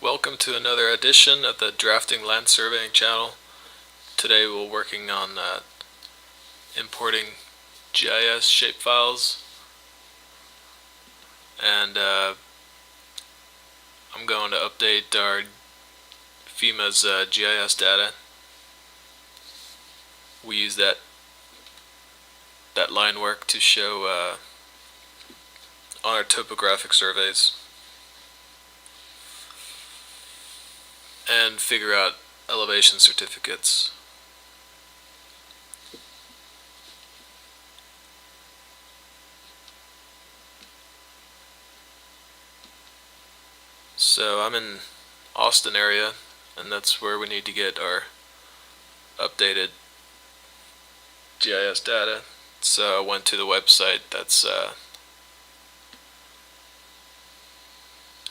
Welcome to another edition of the Drafting Land Surveying channel. Today we're working on importing GIS shapefiles, and I'm going to update our FEMA's GIS data. We use that line work to show on our topographic surveys and figure out elevation certificates. So I'm in Austin area, and that's where we need to get our updated GIS data. So I went to the website that's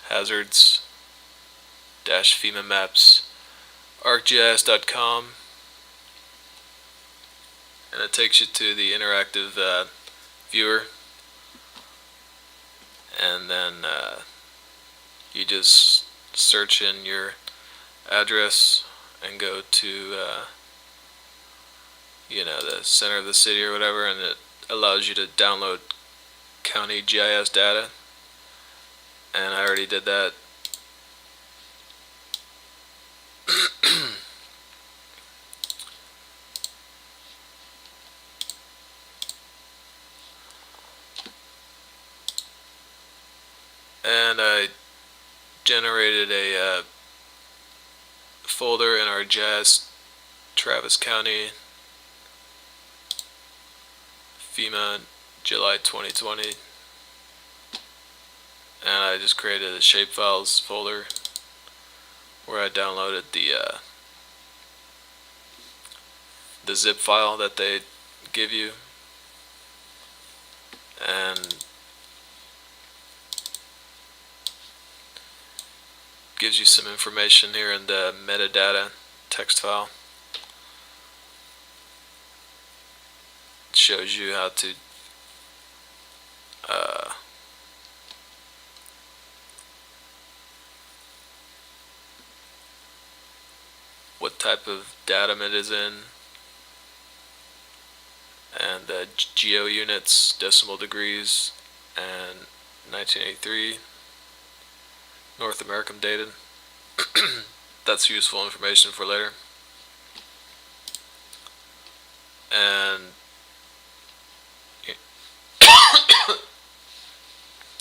hazards-FEMA maps arcgis.com, and it takes you to the interactive viewer, and then you just search in your address and go to the center of the city or whatever, and it allows you to download county GIS data, and I already did that. And I generated a folder in our GIS Travis County FEMA July 2020, and I just created a shapefiles folder where I downloaded the zip file that they give you, and gives you some information here in the metadata text file. It shows you how to what type of datum it is in, and the geo units, decimal degrees, and 1983 North American dated. That's useful information for later. And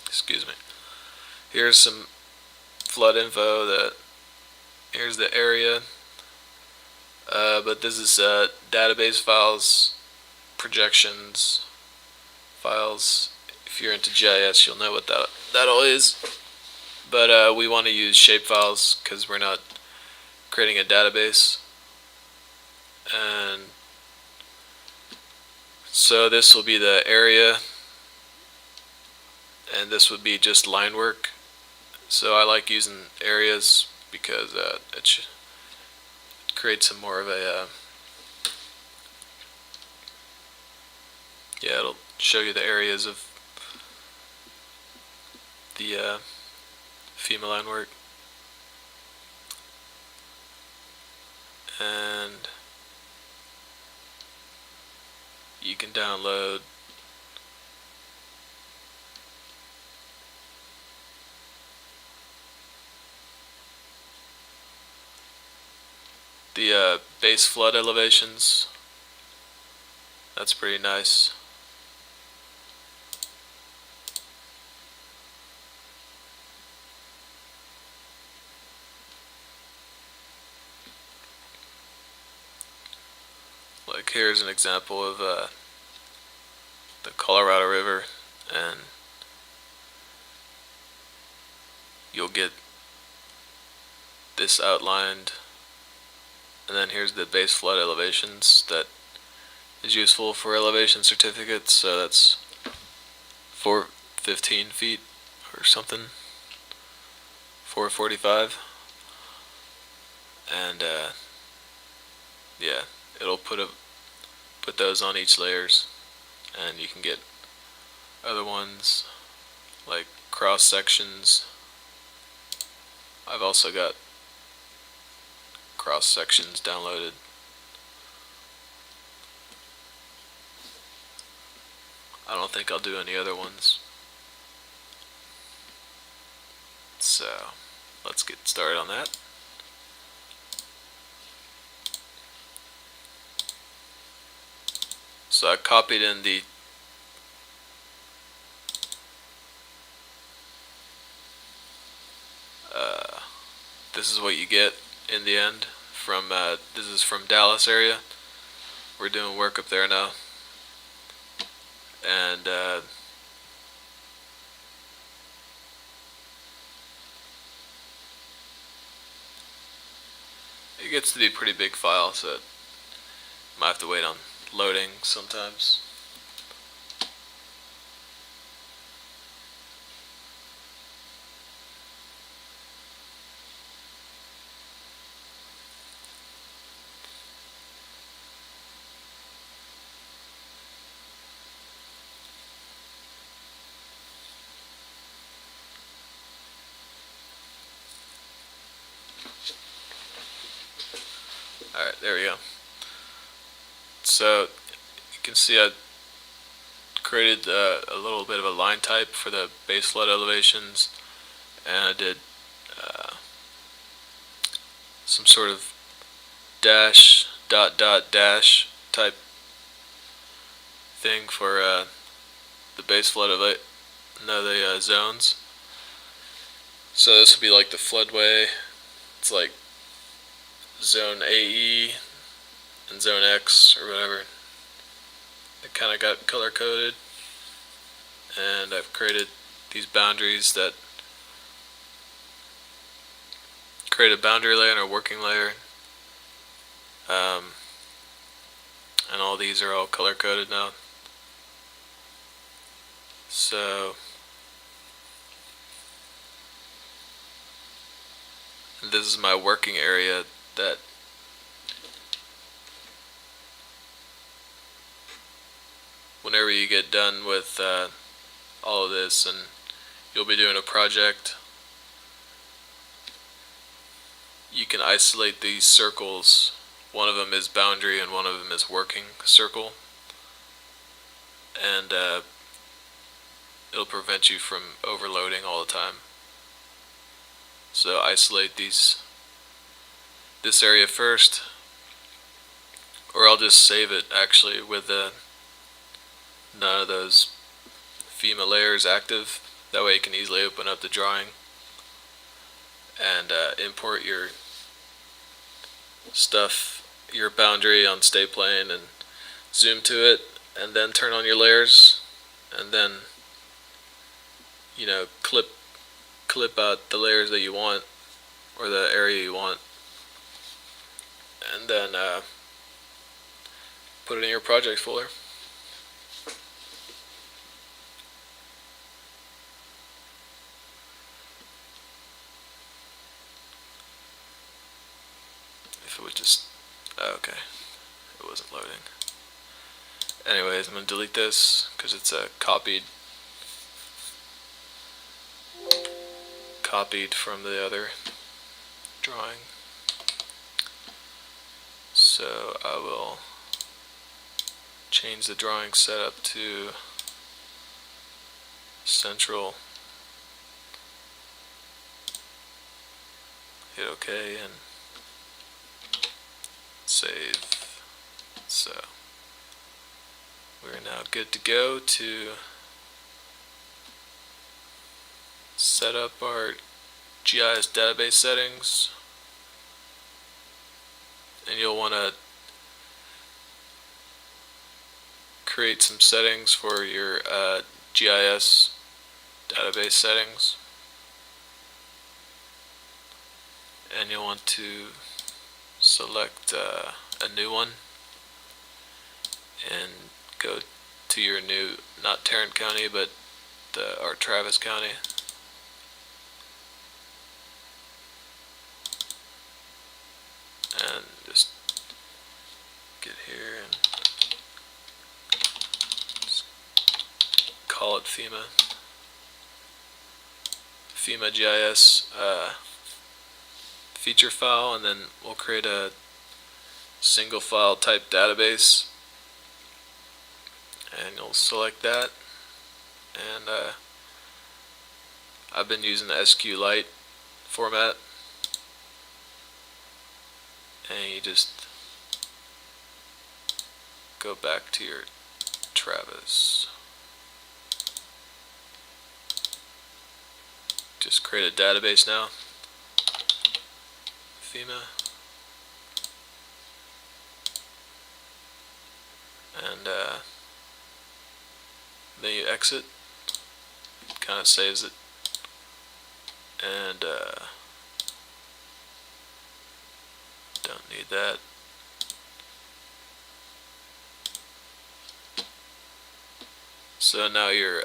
excuse me. Here's some flood info. Here's the area. But this is database files, projections files. If you're into GIS, you'll know what that all is. But we want to use shapefiles because we're not creating a database. And so this will be the area, and this would be just line work. So I like using areas because it creates some more of a it'll show you the areas of the FEMA line work. And you can download the base flood elevations. That's pretty nice. Like here's an example of the Colorado River, and you'll get this outlined, and then here's the base flood elevations that is useful for elevation certificates. So that's 415 feet or something, 445, and yeah, it'll put those on each layers, and you can get other ones like cross sections I've also got cross sections downloaded. I don't think I'll do any other ones. So let's get started on that. So I copied in the this is what you get in the end from this is from Dallas area. We're doing work up there now, and it gets to be a pretty big file, so might have to wait on loading sometimes. Alright, there we go. So you can see I created a little bit of a line type for the base flood elevations, and I did some sort of dash dot dot dash type thing for the base flood the zones. So this would be like the floodway. It's like zone AE and zone X or whatever. It kind of got color coded, and I've created these boundaries that create a boundary layer and a working layer, and all these are all color coded now. So this is my working area that whenever you get done with all of this and you'll be doing a project, you can isolate these circles. One of them is boundary and one of them is working circle, and it'll prevent you from overloading all the time. So isolate this area first, or I'll just save it actually with none of those FEMA layers active. That way you can easily open up the drawing and import your stuff, your boundary on state plane, and zoom to it, and then turn on your layers, and then clip out the layers that you want or the area you want, and then put it in your project folder. If it would just okay, it wasn't loading. Anyways, I'm gonna delete this because it's a copied from the other drawing. So I will change the drawing setup to central, hit OK, and save. So we're now good to go to set up our GIS Database Settings, and you'll want to create some settings for your GIS Database Settings, and you'll want to select a new one and go to your new, not Tarrant County, but our Travis County. And just get here and just call it FEMA GIS feature file, and then we'll create a single file type database, and you'll select that. And I've been using the SQLite format, and you just go back to your Travis. Just create a database now, FEMA, and then you exit. Kind of saves it, and don't need that. So now your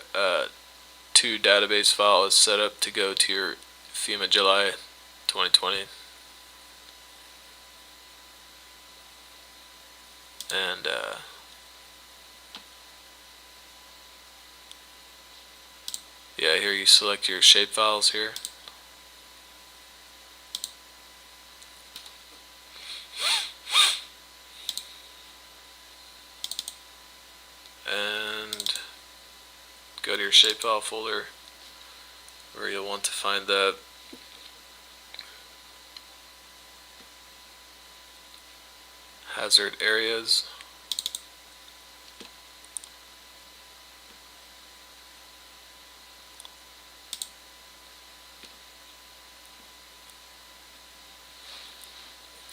to database file is set up to go to your FEMA July 2020, and yeah, here you select your shapefiles here. And go to your shapefile folder where you'll want to find the hazard areas.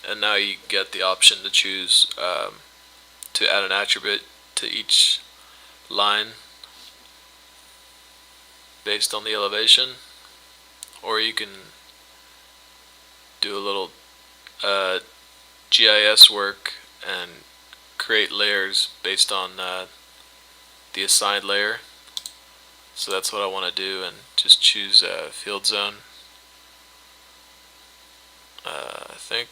And now you get the option to choose to add an attribute to each line based on the elevation, or you can do a little GIS work and create layers based on the assigned layer. So that's what I want to do, and just choose field zone. I think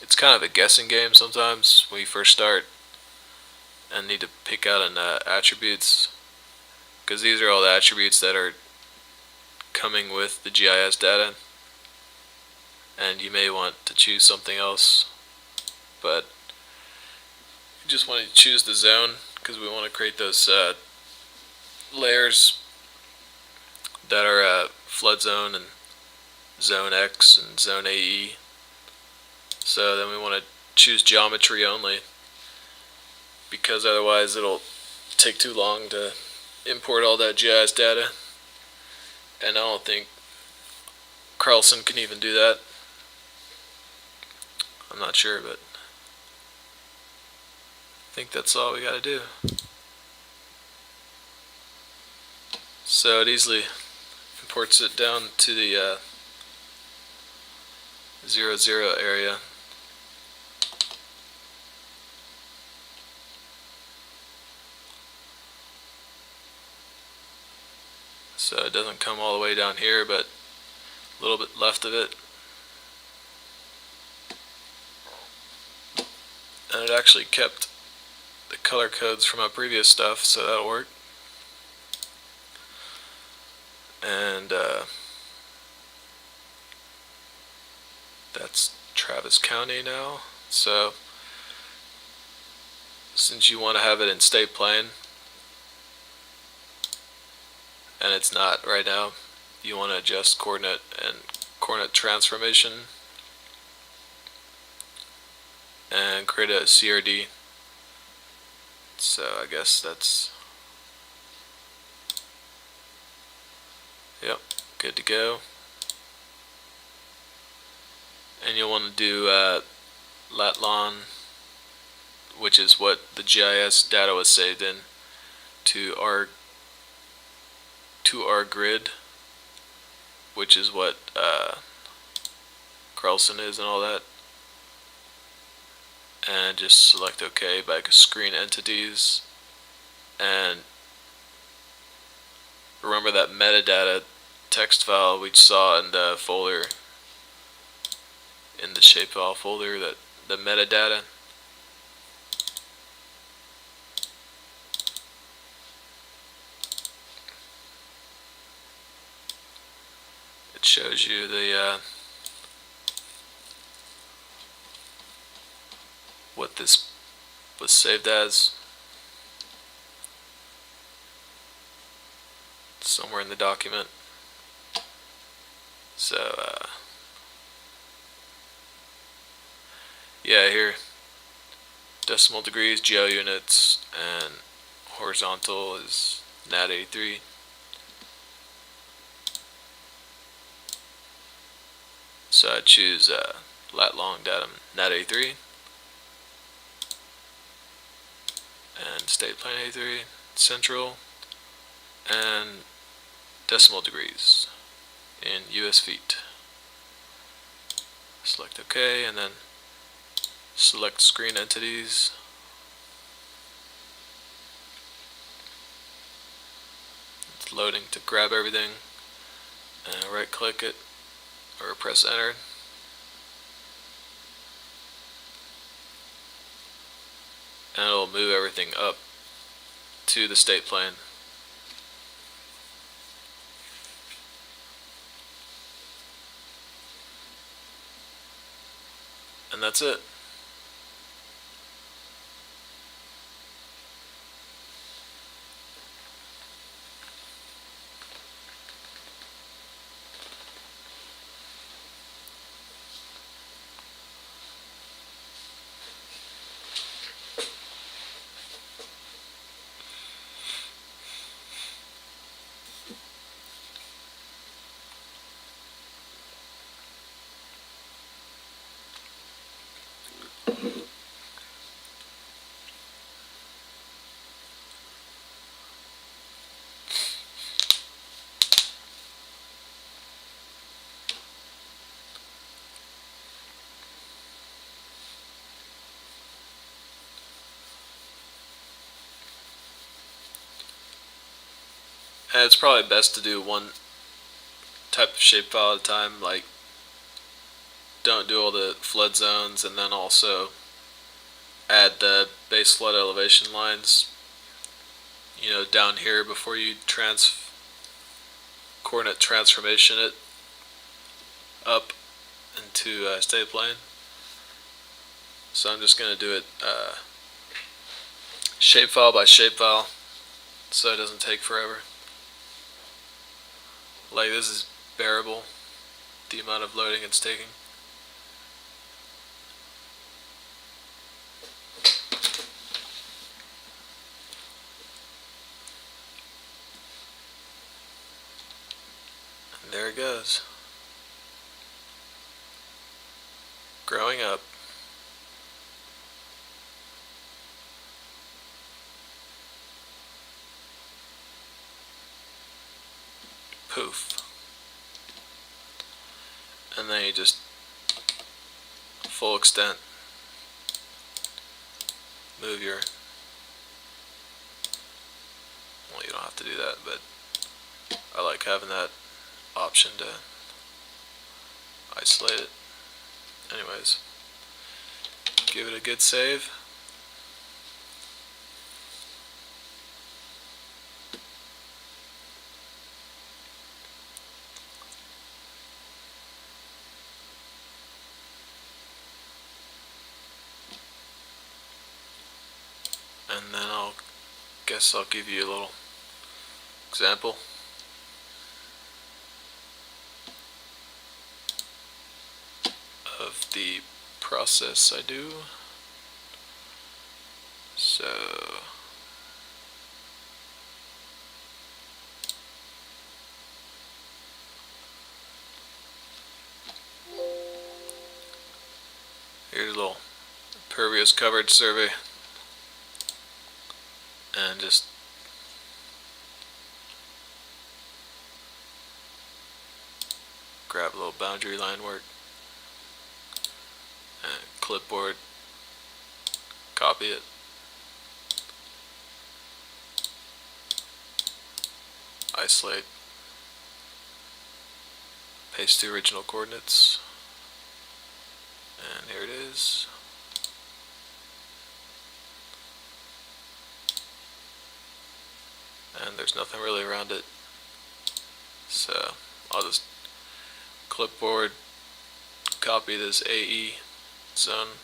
it's kind of a guessing game sometimes when you first start and need to pick out an attributes, because these are all the attributes that are coming with the GIS data, and you may want to choose something else, but you just want to choose the zone because we want to create those layers that are flood zone and zone X and zone AE. So then we want to choose geometry only, because otherwise it'll take too long to import all that GIS data, and I don't think Carlson can even do that. I'm not sure, but I think that's all we gotta do. So it easily imports it down to the 0, 0 area. So it doesn't come all the way down here, but a little bit left of it. And it actually kept the color codes from my previous stuff, so that'll work. And that's Travis County now. So since you want to have it in state plane, and it's not right now, you want to adjust coordinate and coordinate transformation and create a CRD. So I guess that's, yep, good to go. And you'll want to do lat-lon, which is what the GIS data was saved in, to our grid, which is what Carlson is and all that. And just select OK by screen entities, and remember that metadata text file we saw in the folder, in the shapefile folder, that the metadata. It shows you the what this was saved as somewhere in the document. So yeah, here decimal degrees, geo units, and horizontal is nat 83. So I choose lat long datum nat 83 and state plane 83, central, and decimal degrees in US feet. Select OK, and then select screen entities. It's loading to grab everything, and right click it or press enter. And it'll move everything up to the state plane. And that's it. And it's probably best to do one type of shapefile at a time, like don't do all the flood zones and then also add the base flood elevation lines, you know, down here before you coordinate transformation it up into state plane. So I'm just going to do it shapefile by shapefile so it doesn't take forever. Like, this is bearable, the amount of loading it's taking. And there it goes. Growing up. Poof. And then you just full extent move your, well, you don't have to do that, but I like having that option to isolate it. Anyways, give it a good save. And then I'll give you a little example of the process I do. So here's a little impervious coverage survey, and just grab a little boundary line work and clipboard, copy it, isolate, paste the original coordinates, and here it is. And there's nothing really around it, so I'll just clipboard, copy this AE zone,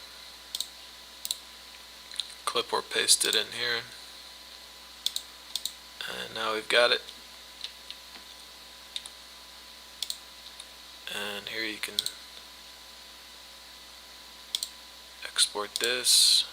clipboard, paste it in here, and now we've got it. And here you can export this.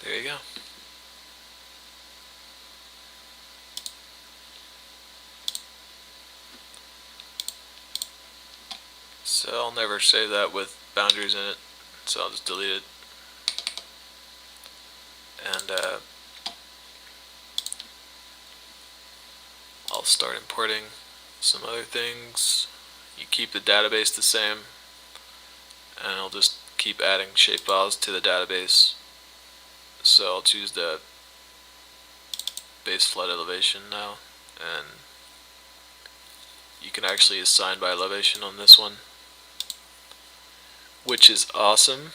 There you go. So I'll never save that with boundaries in it, so I'll just delete it. And I'll start importing some other things. You keep the database the same, and I'll just keep adding shapefiles to the database. So I'll choose the base flood elevation now, and you can actually assign by elevation on this one, which is awesome.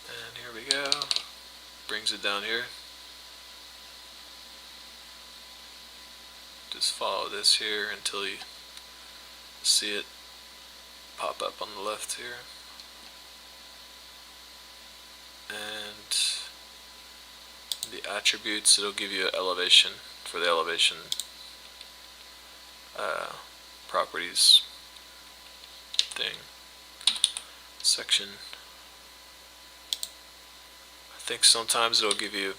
And here we go. Brings it down here. Just follow this here until you see it pop up on the left here. And the attributes, it'll give you an elevation for the elevation properties thing section. I think sometimes it'll give you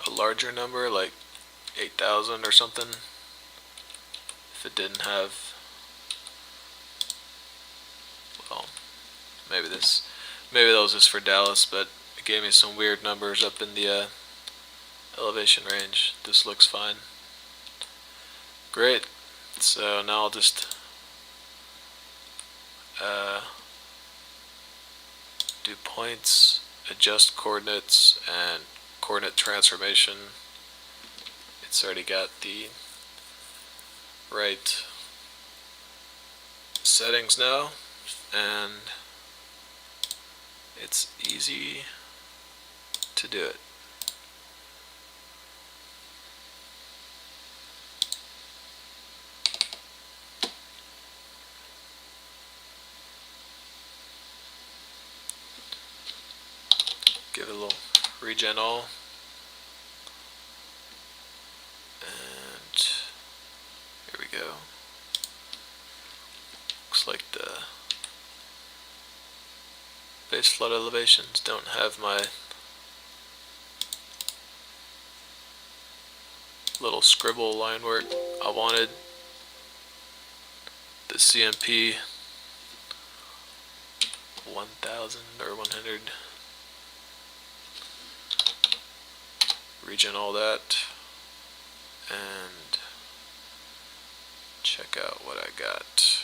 a larger number, like 8,000 or something, if it didn't have, well, maybe that was just for Dallas, but it gave me some weird numbers up in the elevation range. This looks fine. Great. So now I'll just do points, adjust coordinates, and coordinate transformation. It's already got the right settings now, and it's easy to do it. Give it a little regen all, and here we go. Looks like the base flood elevations don't have my little scribble line work. I wanted the CMP 1000 or 100. Regen all that and check out what I got.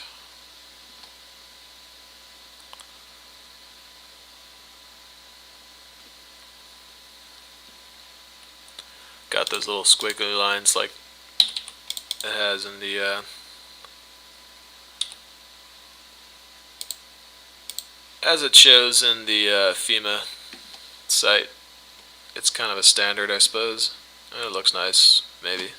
Got those little squiggly lines like it has in the as it shows in the FEMA site. It's kind of a standard, I suppose. And it looks nice, maybe.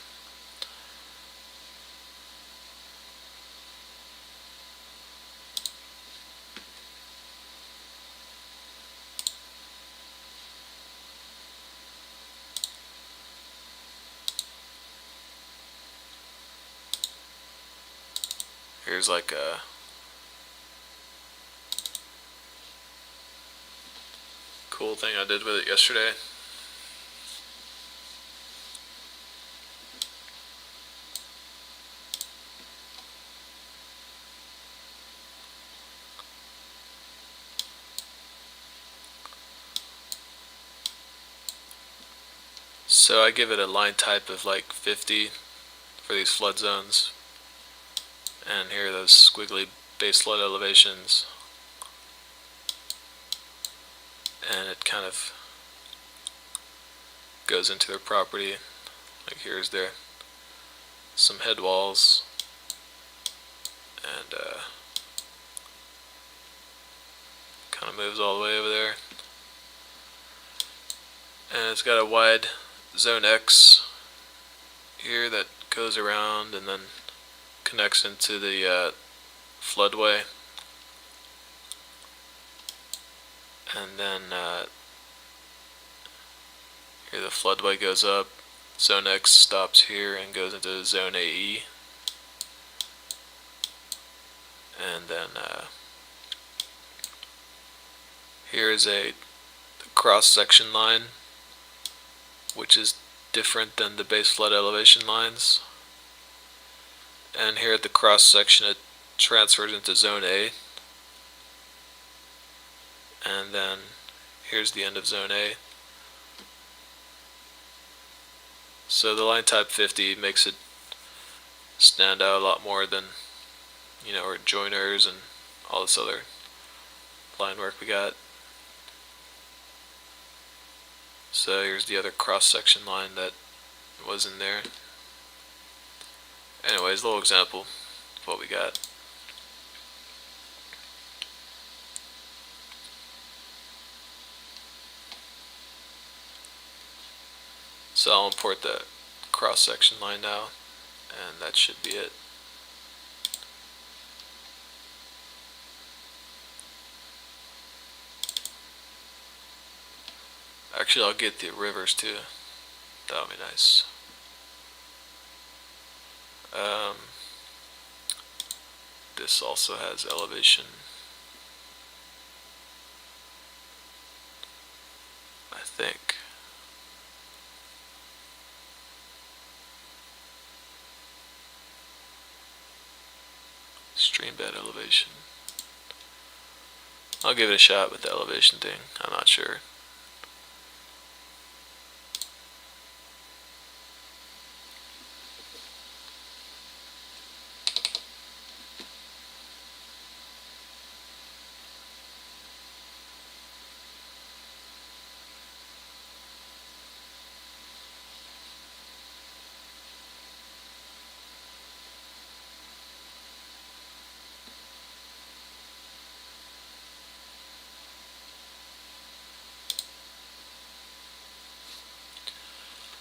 Here's like a cool thing I did with it yesterday. So I give it a line type of like 50 for these flood zones. And here are those squiggly base flood elevations, and it kind of goes into their property. Like here's their some head walls, and kind of moves all the way over there. And it's got a wide zone X here that goes around and then connects into the floodway, and then here the floodway goes up, zone X stops here and goes into zone AE, and then here is a cross-section line, which is different than the base flood elevation lines. And here at the cross section it transfers into zone A, and then here's the end of zone A. So the line type 50 makes it stand out a lot more than, you know, our joiners and all this other line work we got. So here's the other cross section line that was in there. Anyways, a little example of what we got. So I'll import the cross section line now, and that should be it. Actually, I'll get the rivers too. That'll be nice. This also has elevation. I think. Stream bed elevation. I'll give it a shot with the elevation thing. I'm not sure.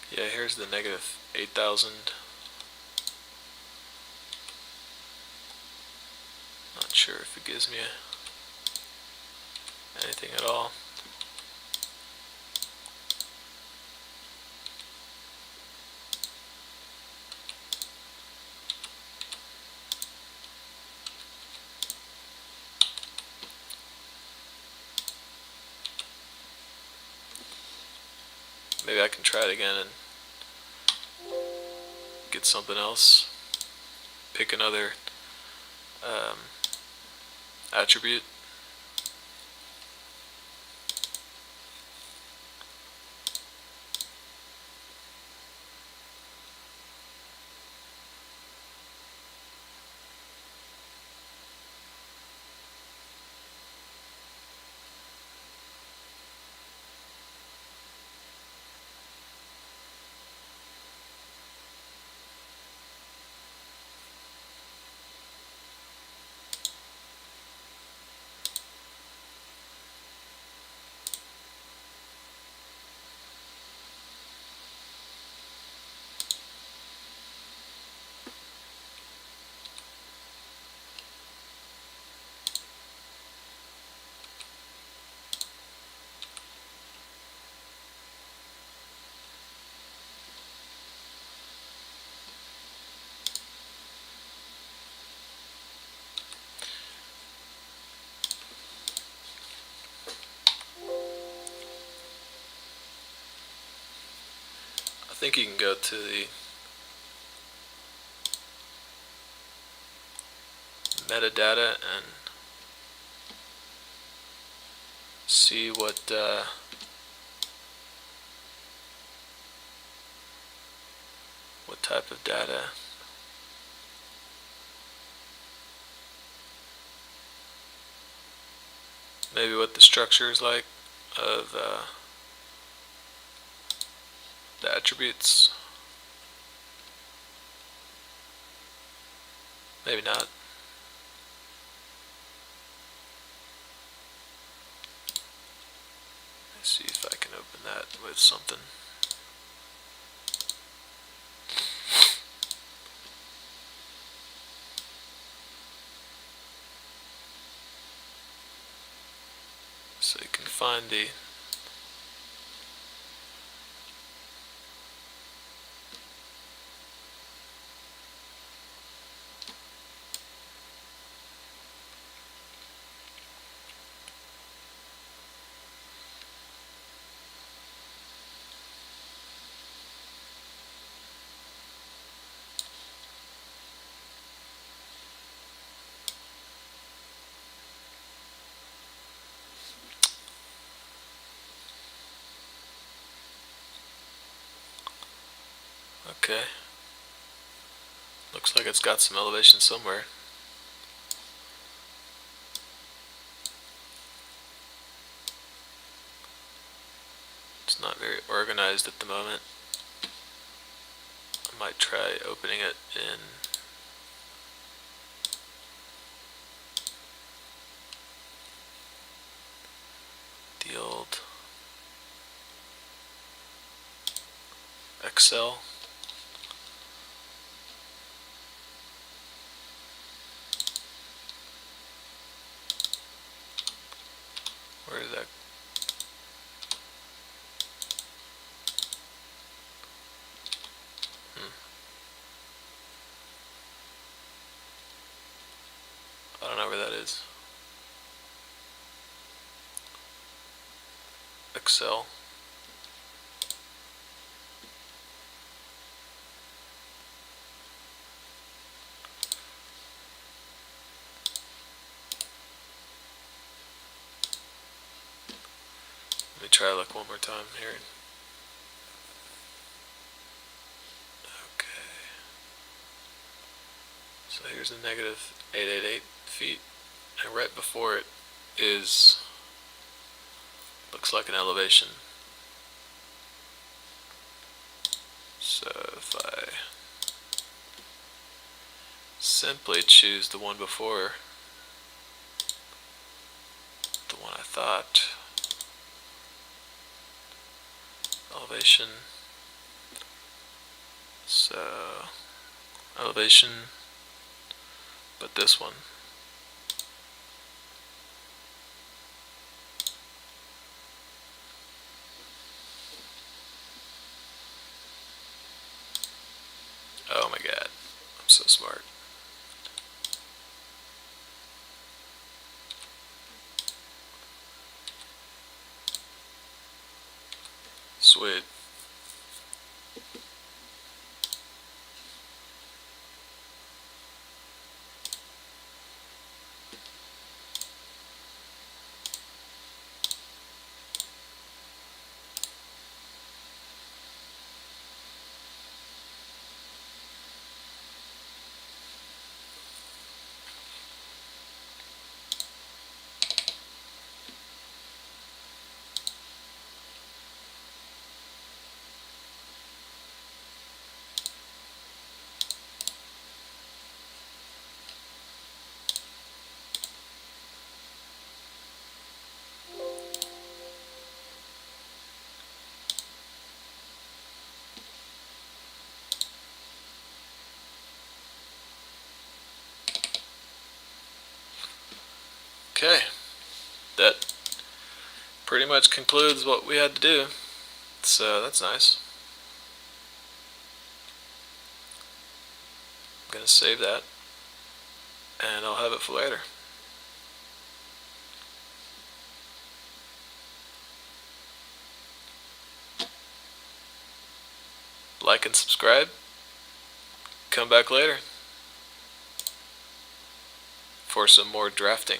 Yeah, here's the negative 8,000. Not sure if it gives me anything at all. Maybe I can try it again and get something else. Pick another attribute. I think you can go to the metadata and see what type of data. maybe what the structure is like of the attributes. Maybe not. Let's see if I can open that with something. So you can find the okay. Looks like it's got some elevation somewhere. It's not very organized at the moment. I might try opening it in the old Excel. Where is that? I don't know where that is. Excel. Let me try look one more time here. Okay. So here's a negative 888 feet, and right before it is, looks like an elevation. So if I simply choose the one before, the one I thought, elevation, so elevation, but this one. Oh my god, I'm so smart. Sweet. Okay, that pretty much concludes what we had to do, so that's nice. I'm gonna save that, and I'll have it for later. Like and subscribe. Come back later for some more drafting.